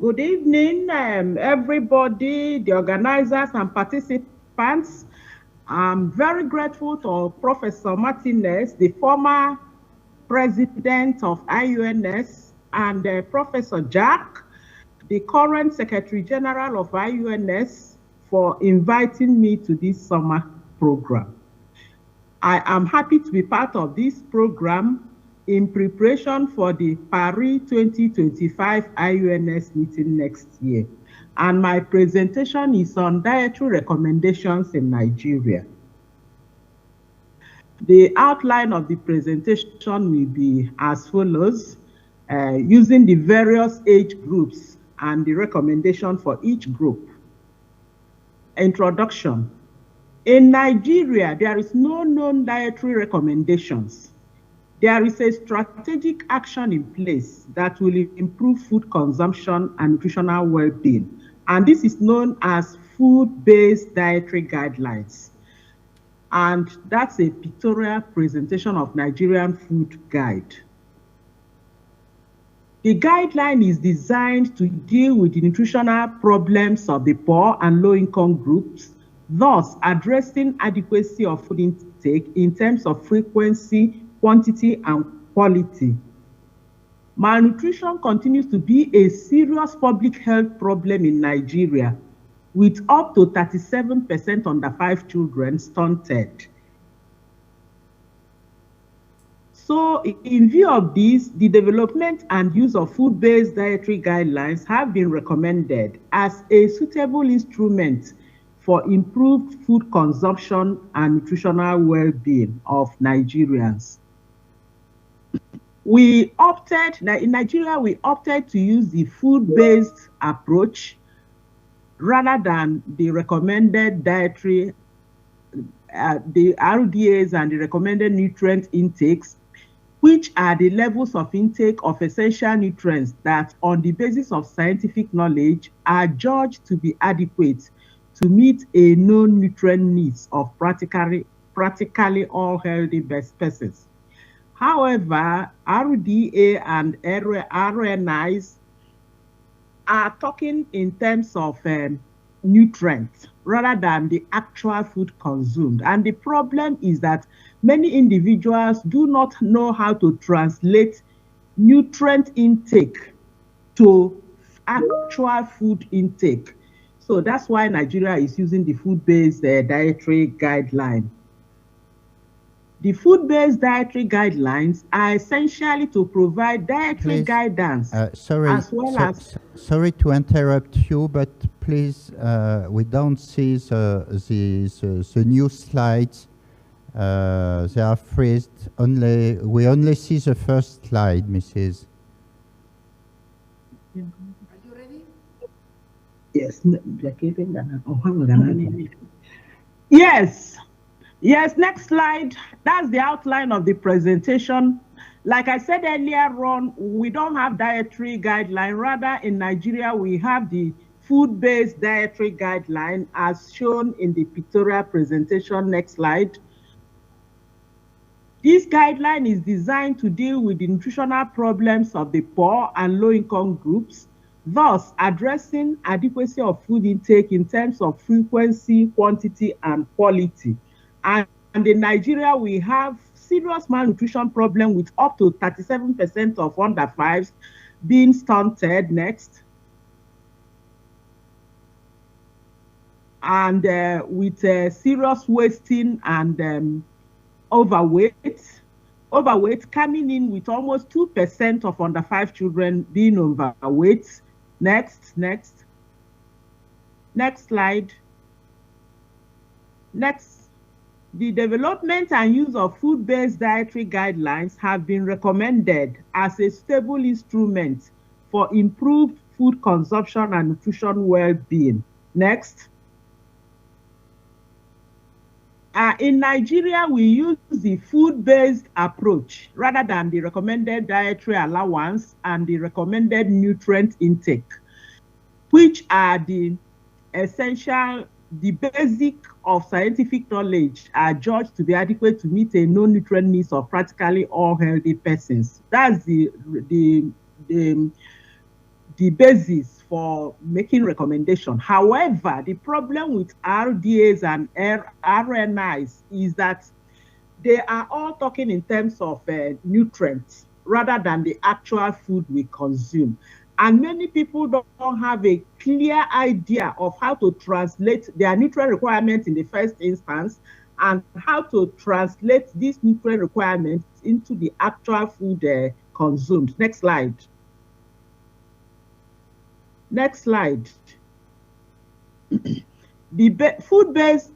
Good evening, everybody, the organizers and participants. I'm very grateful to Professor Martinez, the former president of IUNS, and Professor Jack, the current Secretary General of IUNS, for inviting me to this summer program. I am happy to be part of this program in preparation for the Paris 2025 IUNS meeting next year. And my presentation is on dietary recommendations in Nigeria. The outline of the presentation will be as follows, using the various age groups and the recommendation for each group. Introduction. In Nigeria, there is no known dietary recommendations. There is a strategic action in place that will improve food consumption and nutritional well-being, and this is known as food-based dietary guidelines. And that's a pictorial presentation of Nigerian food guide. The guideline is designed to deal with the nutritional problems of the poor and low-income groups, thus addressing adequacy of food intake in terms of frequency, quantity, and quality. Malnutrition continues to be a serious public health problem in Nigeria, with up to 37% under 5 children stunted. So in view of this, the development and use of food-based dietary guidelines have been recommended as a suitable instrument for improved food consumption and nutritional well-being of Nigerians. In Nigeria, we opted to use the food-based approach rather than the recommended dietary, the RDAs and the recommended nutrient intakes, which are the levels of intake of essential nutrients that, on the basis of scientific knowledge, are judged to be adequate to meet a known nutrient needs of practically all healthy persons. However, RDA and RNIs are talking in terms of nutrients rather than the actual food consumed. And the problem is that many individuals do not know how to translate nutrient intake to actual food intake. So that's why Nigeria is using the food-based dietary guideline. The food-based dietary guidelines are essentially to provide dietary guidance sorry to interrupt you, but please, we don't see the new slides. They are freezed. We only see the first slide, Mrs. Are you ready? Yes. Yes. Yes, next slide. That's the outline of the presentation. Like I said earlier on, we don't have dietary guideline. Rather, in Nigeria, we have the food-based dietary guideline as shown in the pictorial presentation. Next slide. This guideline is designed to deal with the nutritional problems of the poor and low-income groups, thus addressing adequacy of food intake in terms of frequency, quantity, and quality. And in Nigeria, we have serious malnutrition problem with up to 37% of under 5s being stunted. Next. And with serious wasting and overweight coming in with almost 2% of under 5 children being overweight. Next slide. Next. The development and use of food-based dietary guidelines have been recommended as a stable instrument for improved food consumption and nutrition well-being. Next. In Nigeria, we use the food-based approach rather than the recommended dietary allowance and the recommended nutrient intake, which are the essential, the basic of scientific knowledge are judged to be adequate to meet a known nutrient needs of practically all healthy persons. That's the the basis for making recommendation. However, the problem with RDAs and RNIs is that they are all talking in terms of nutrients rather than the actual food we consume. And many people don't have a clear idea of how to translate their nutrient requirements in the first instance and how to translate these nutrient requirements into the actual food consumed. Next slide. Next slide. The food-based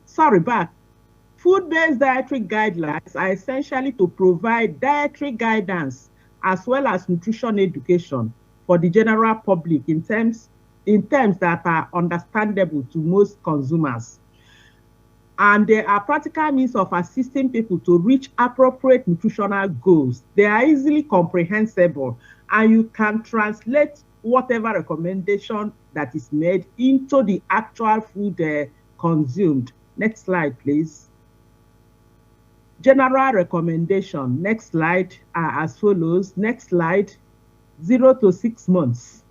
dietary guidelines are essentially to provide dietary guidance as well as nutrition education for the general public in terms that are understandable to most consumers. And they are practical means of assisting people to reach appropriate nutritional goals. They are easily comprehensible, and you can translate whatever recommendation that is made into the actual food consumed. Next slide, please. General recommendation, next slide, are as follows. Next slide, 0 to 6 months.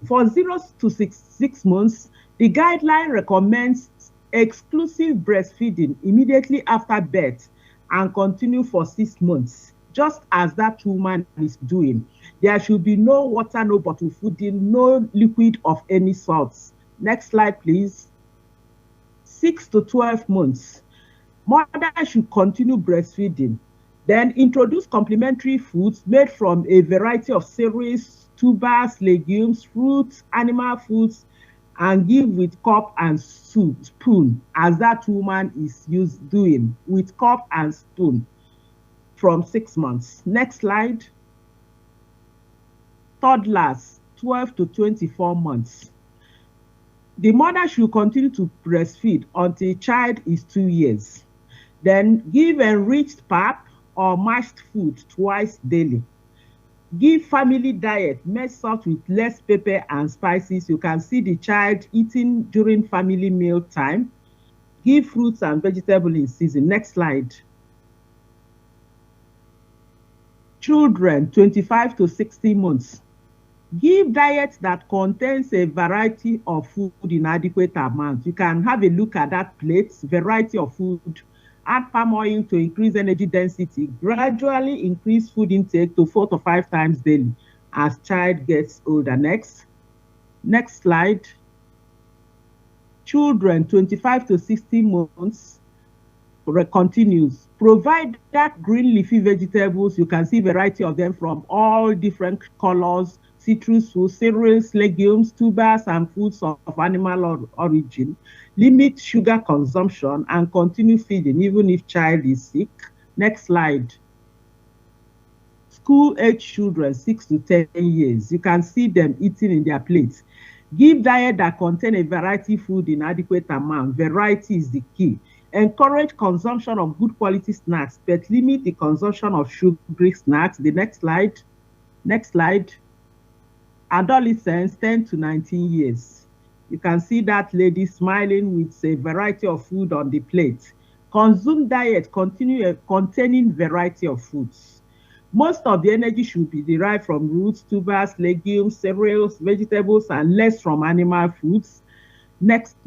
For 0 to 6 months, the guideline recommends exclusive breastfeeding immediately after birth and continue for 6 months, just as that woman is doing. There should be no water, no bottle feeding, no liquid of any sorts. Next slide, please. 6 to 12 months. Mother should continue breastfeeding. Then introduce complementary foods made from a variety of cereals, tubers, legumes, fruits, animal foods, and give with cup and spoon, as that woman is doing, with cup and spoon from 6 months. Next slide. Toddlers, 12 to 24 months. The mother should continue to breastfeed until child is 2 years. Then give enriched pap or mashed food twice daily. Give family diet made salt with less pepper and spices. You can see the child eating during family meal time. Give fruits and vegetables in season. Next slide. Children, 25 to 60 months. Give diet that contains a variety of food in adequate amount. You can have a look at that plate, variety of food. Add palm oil to increase energy density. Gradually increase food intake to 4 to 5 times daily as child gets older. Next slide. Children, 25 to 60 months, continues. Provide dark green leafy vegetables. You can see variety of them from all different colors. Citrus fruits, cereals, legumes, tubers, and foods of animal origin. Limit sugar consumption and continue feeding even if child is sick. Next slide. School-age children, 6 to 10 years. You can see them eating in their plates. Give diet that contain a variety food in adequate amount. Variety is the key. Encourage consumption of good quality snacks, but limit the consumption of sugary snacks. The next slide. Next slide. Adolescents, 10 to 19 years. You can see that lady smiling with a variety of food on the plate. Consume diet containing variety of foods. Most of the energy should be derived from roots, tubers, legumes, cereals, vegetables, and less from animal foods. Next.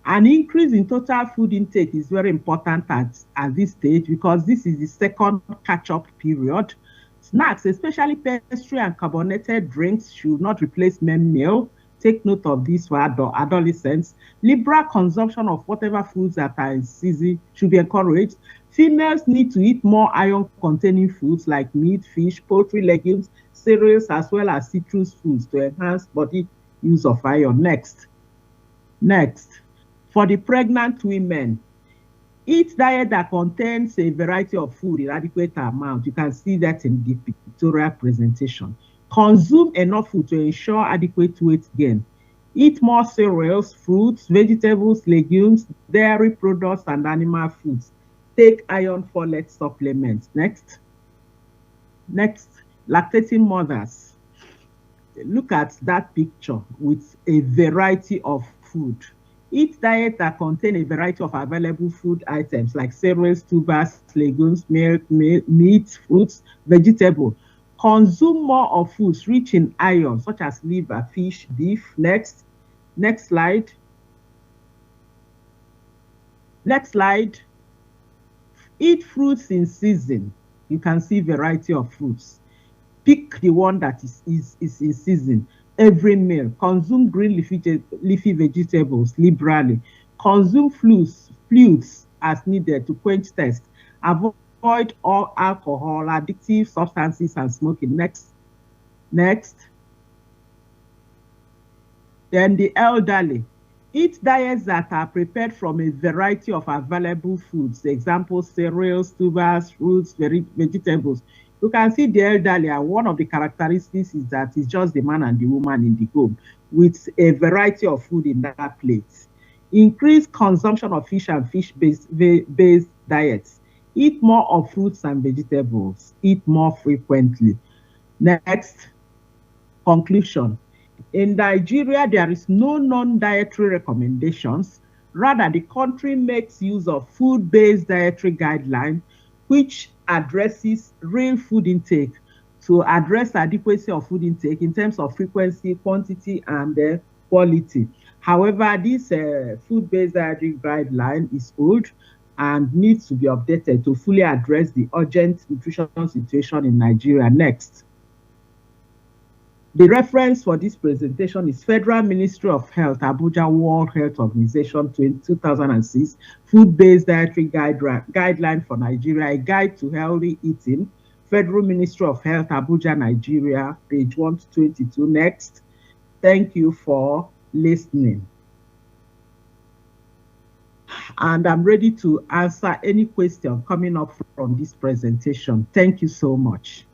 An increase in total food intake is very important at this stage because this is the second catch-up period. Snacks, especially pastry and carbonated drinks, should not replace main meal. Take note of this for adolescents. Liberal consumption of whatever foods that are in season should be encouraged. Females need to eat more iron-containing foods like meat, fish, poultry, legumes, cereals, as well as citrus foods to enhance body use of iron. Next. For the pregnant women, eat diet that contains a variety of food in adequate amount. You can see that in the pictorial presentation. Consume enough food to ensure adequate weight gain. Eat more cereals, fruits, vegetables, legumes, dairy products, and animal foods. Take iron folate supplements. Next, lactating mothers. Look at that picture with a variety of food. Eat diet that contain a variety of available food items like cereals, tubers, legumes, milk, meat, fruits, vegetables. Consume more of foods rich in iron, such as liver, fish, beef. Next slide. Next slide. Eat fruits in season. You can see variety of fruits. Pick the one that is in season. Every meal. Consume green leafy vegetables liberally. Consume fluids as needed to quench thirst. Avoid all alcohol, addictive substances, and smoking. Next. Then the elderly. Eat diets that are prepared from a variety of available foods. Example, cereals, tubers, fruits, vegetables. You can see the elderly, and one of the characteristics is that it's just the man and the woman in the home with a variety of food in that plate. Increase consumption of fish and fish-based diets. Eat more of fruits and vegetables. Eat more frequently. Next, conclusion. In Nigeria, there is no non-dietary recommendations. Rather, the country makes use of food-based dietary guidelines, which addresses real food intake to address adequacy of food intake in terms of frequency, quantity, and quality. However, this food-based dietary guideline is old and needs to be updated to fully address the urgent nutrition situation in Nigeria. Next. The reference for this presentation is Federal Ministry of Health, Abuja World Health Organization 2006, Food-Based Dietary Guideline for Nigeria, a Guide to Healthy Eating, Federal Ministry of Health, Abuja, Nigeria, page 122. Next. Thank you for listening. And I'm ready to answer any question coming up from this presentation. Thank you so much.